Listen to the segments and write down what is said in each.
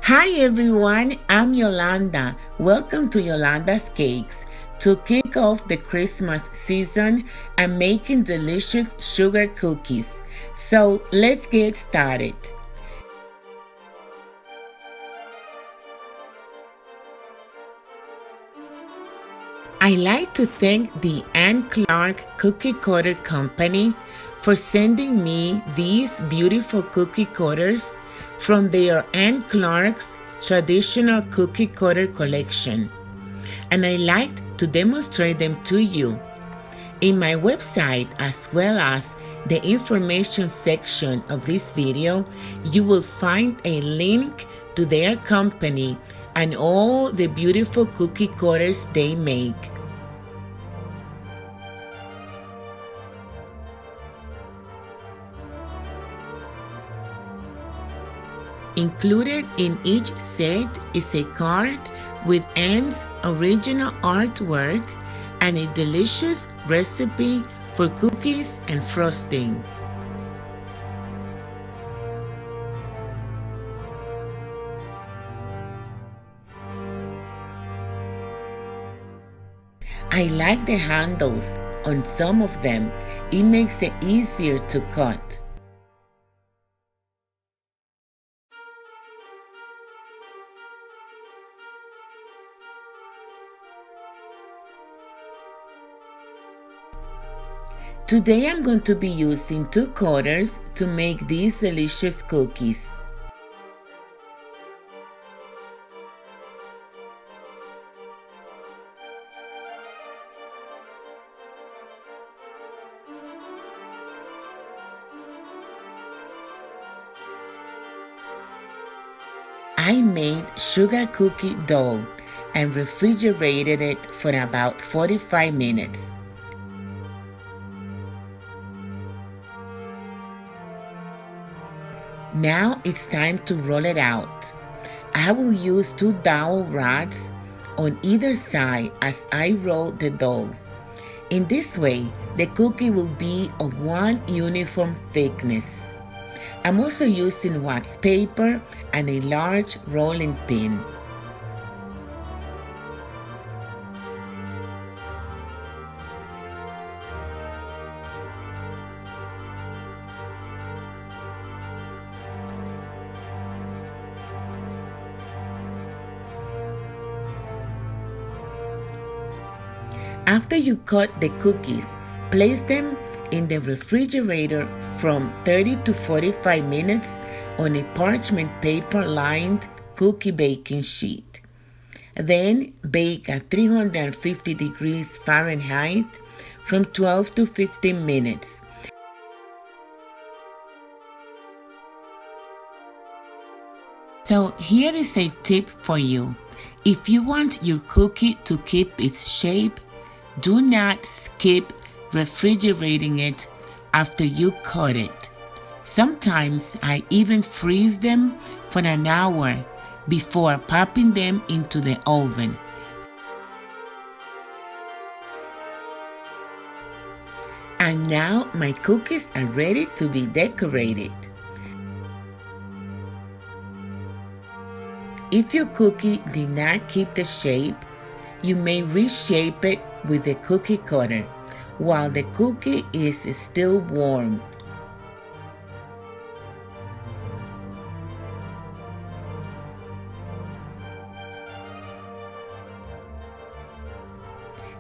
Hi everyone, I'm Yolanda. Welcome to Yolanda's Cakes. To kick off the Christmas season, I'm making delicious sugar cookies. So let's get started. I like to thank the Ann Clark Cookie Cutter Company for sending me these beautiful cookie cutters from their Ann Clark's traditional cookie cutter collection, and I liked to demonstrate them to you. In my website, as well as the information section of this video, you will find a link to their company and all the beautiful cookie cutters they make. Included in each set is a card with Ann's original artwork and a delicious recipe for cookies and frosting. I like the handles on some of them. It makes it easier to cut. Today I'm going to be using 2 cutters to make these delicious cookies. I made sugar cookie dough and refrigerated it for about 45 minutes. Now it's time to roll it out. I will use 2 dowel rods on either side as I roll the dough. In this way, the cookie will be of one uniform thickness. I'm also using wax paper and a large rolling pin. After you cut the cookies, place them in the refrigerator from 30 to 45 minutes on a parchment paper lined cookie baking sheet. Then bake at 350 degrees Fahrenheit from 12 to 15 minutes. So here is a tip for you. If you want your cookie to keep its shape, do not skip refrigerating it after you cut it. Sometimes I even freeze them for an hour before popping them into the oven. And now my cookies are ready to be decorated. If your cookie did not keep the shape, you may reshape it with the cookie cutter while the cookie is still warm.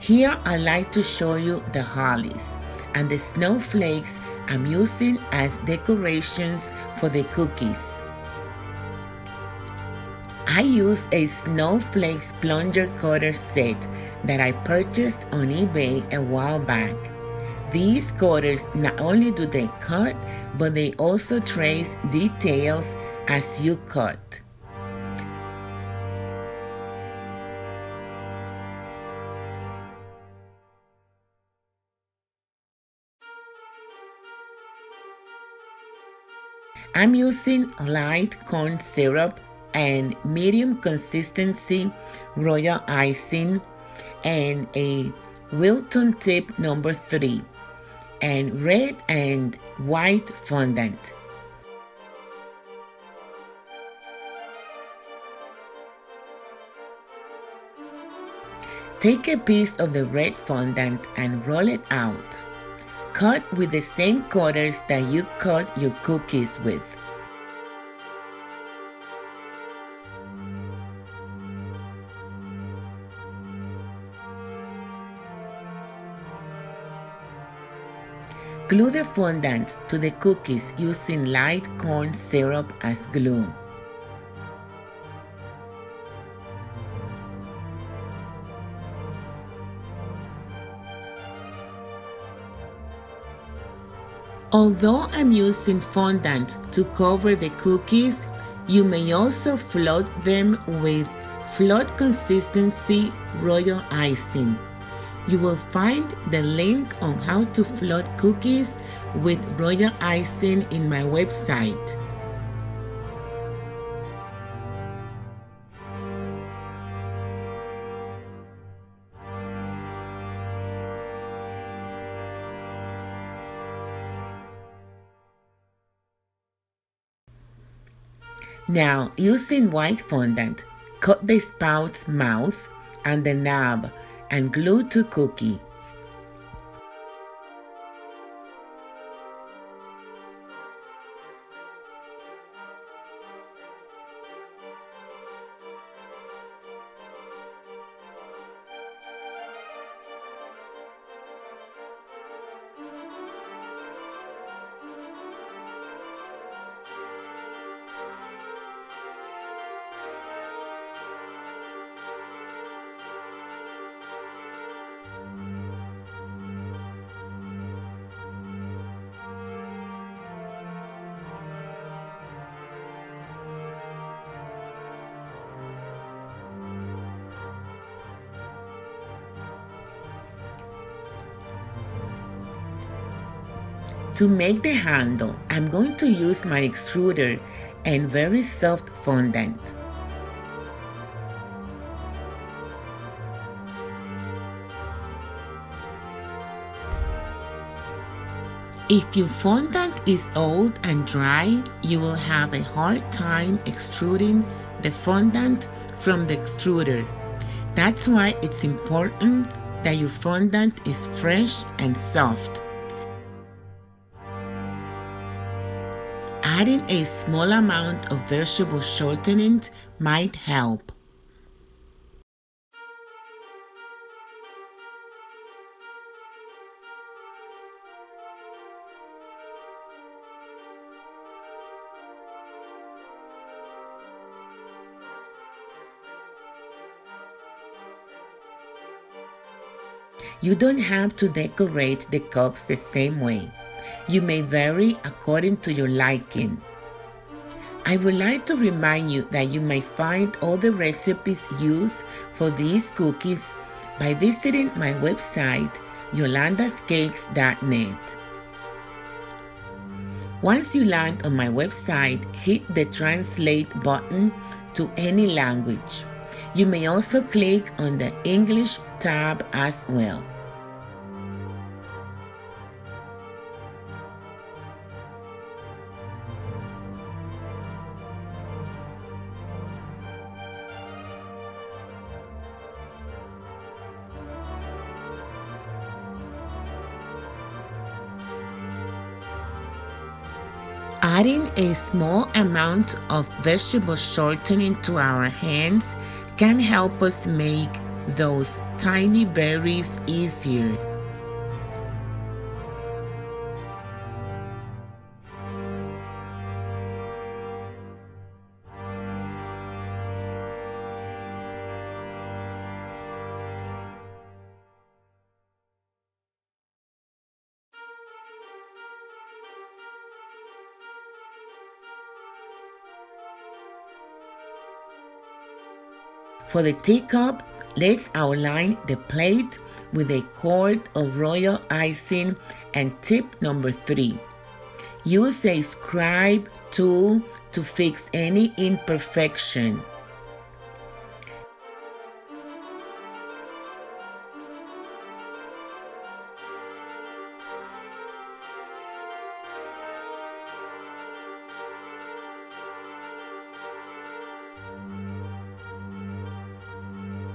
Here I like to show you the hollies and the snowflakes I'm using as decorations for the cookies. I use a snowflakes plunger cutter set that I purchased on eBay a while back. These cutters not only do they cut, but they also trace details as you cut. I'm using light corn syrup and medium consistency royal icing and a Wilton Tip number 3 and red and white fondant. Take a piece of the red fondant and roll it out. Cut with the same cutters that you cut your cookies with. Glue the fondant to the cookies using light corn syrup as glue. Although I'm using fondant to cover the cookies, you may also float them with float consistency royal icing. You will find the link on how to float cookies with royal icing in my website. Now, using white fondant, cut the spout's mouth and the knob and glue to cookie. To make the handle, I'm going to use my extruder and very soft fondant. If your fondant is old and dry, you will have a hard time extruding the fondant from the extruder. That's why it's important that your fondant is fresh and soft. Adding a small amount of vegetable shortening might help. You don't have to decorate the cups the same way. You may vary according to your liking. I would like to remind you that you may find all the recipes used for these cookies by visiting my website, yolandascakes.net. Once you land on my website, hit the Translate button to any language. You may also click on the English tab as well. Adding a small amount of vegetable shortening to our hands can help us make those tiny berries easier. For the teacup, let's outline the plate with a cord of royal icing and tip number 3. Use a Scribe Tool to fix any imperfection.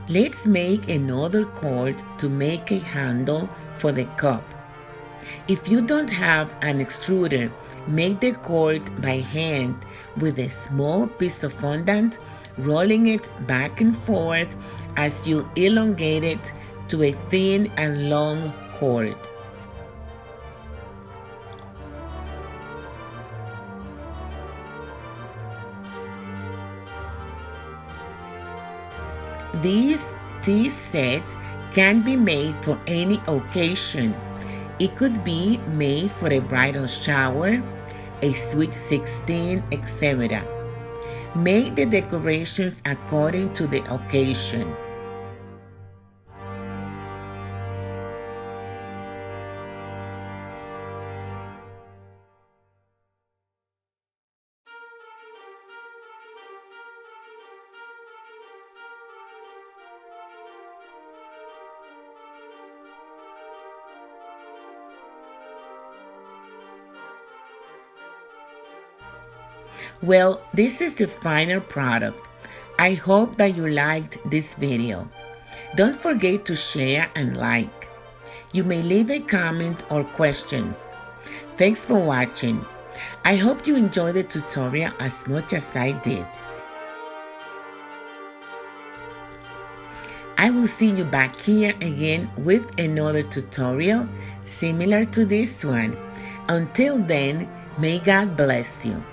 Let's make another cord to make a handle for the cup. If you don't have an extruder, make the cord by hand with a small piece of fondant, rolling it back and forth as you elongate it to a thin and long cord. These tea sets can be made for any occasion. It could be made for a bridal shower, a sweet 16, etc. Make the decorations according to the occasion. Well, this is the final product. I hope that you liked this video. Don't forget to share and like. You may leave a comment or questions. Thanks for watching. I hope you enjoyed the tutorial as much as I did. I will see you back here again with another tutorial similar to this one. Until then, may God bless you.